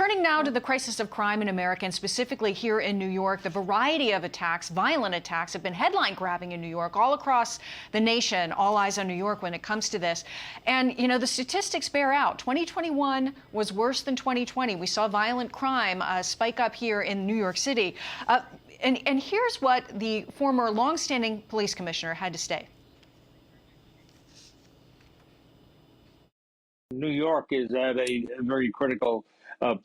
Turning now to the crisis of crime in America, and specifically here in New York, the variety of attacks, violent attacks, have been headline-grabbing in New York, all across the nation. All eyes on New York when it comes to this. And, you know, the statistics bear out. 2021 was worse than 2020. We saw violent crime spike up here in New York City. And here's what the former longstanding police commissioner had to say. New York is at a very critical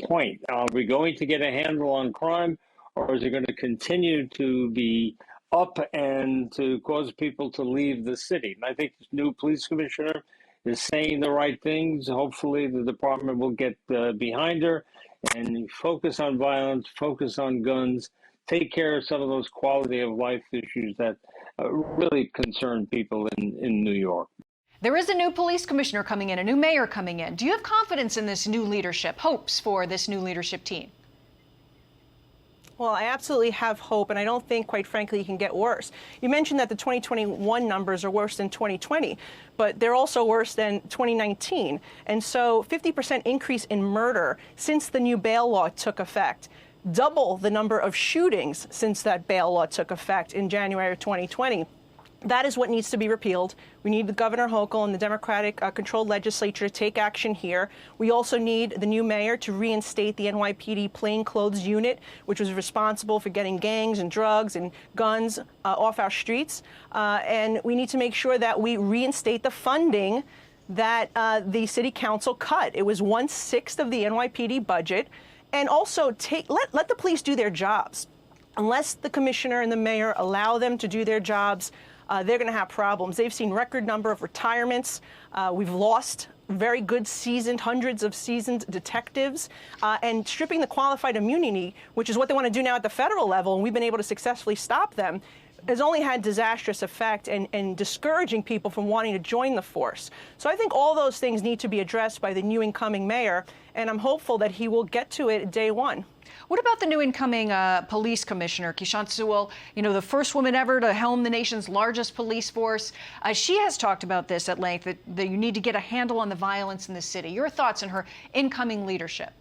point. Are we going to get a handle on crime, or is it going to continue to be up and to cause people to leave the city? And I think this new police commissioner is saying the right things. Hopefully the department will get behind her and focus on violence, focus on guns, take care of some of those quality of life issues that really concern people in New York. There is a new police commissioner coming in, a new mayor coming in. Do you have confidence in this new leadership, hopes for this new leadership team? Well, I absolutely have hope, and I don't think, quite frankly, it can get worse. You mentioned that the 2021 numbers are worse than 2020, but they're also worse than 2019. And so 50% increase in murder since the new bail law took effect. Double the number of shootings since that bail law took effect in January of 2020. That is what needs to be repealed. We need the Governor Hochul and the Democratic-controlled legislature to take action here. We also need the new mayor to reinstate the NYPD plainclothes unit, which was responsible for getting gangs and drugs and guns off our streets. And we need to make sure that we reinstate the funding that the city council cut. It was 1/6 of the NYPD budget. And also let the police do their jobs. Unless the commissioner and the mayor allow them to do their jobs, they're going to have problems. They've seen record number of retirements. We've lost very good hundreds of seasoned detectives, and stripping the qualified immunity, which is what they want to do now at the federal level, and we've been able to successfully stop them, has only had disastrous effect and discouraging people from wanting to join the force. So I think all those things need to be addressed by the new incoming mayor, and I'm hopeful that he will get to it day one. What about the new incoming police commissioner, Keechant Sewell, you know, the first woman ever to helm the nation's largest police force? She has talked about this at length, that you need to get a handle on the violence in the city. Your thoughts on her incoming leadership?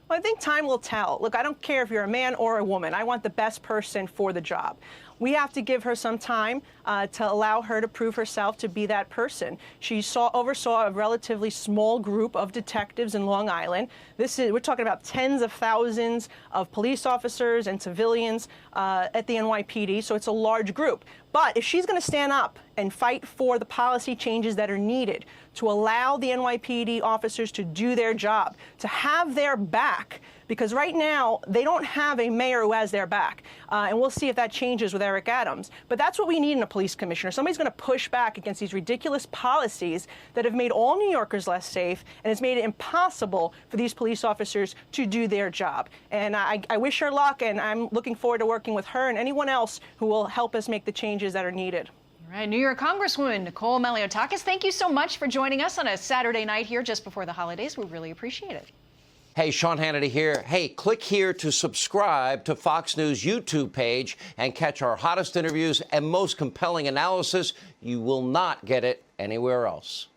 Well, I think time will tell. Look, I don't care if you're a man or a woman. I want the best person for the job. We have to give her some time to allow her to prove herself to be that person. She oversaw a relatively small group of detectives in Long Island. We're talking about tens of thousands of police officers and civilians at the NYPD, so it's a large group. But if she's going to stand up and fight for the policy changes that are needed to allow the NYPD officers to do their job, to have their back, because right now they don't have a mayor who has their back. And we'll see if that changes with Eric Adams. But that's what we need in a police commissioner. Somebody's going to push back against these ridiculous policies that have made all New Yorkers less safe, and it's made it impossible for these police officers to do their job. And I wish her luck, and I'm looking forward to working with her and anyone else who will help us make the changes that are needed. All right, New York Congresswoman Nicole Malliotakis, thank you so much for joining us on a Saturday night here just before the holidays. We really appreciate it. Hey, Sean Hannity here. Hey, click here to subscribe to Fox News YouTube page and catch our hottest interviews and most compelling analysis. You will not get it anywhere else.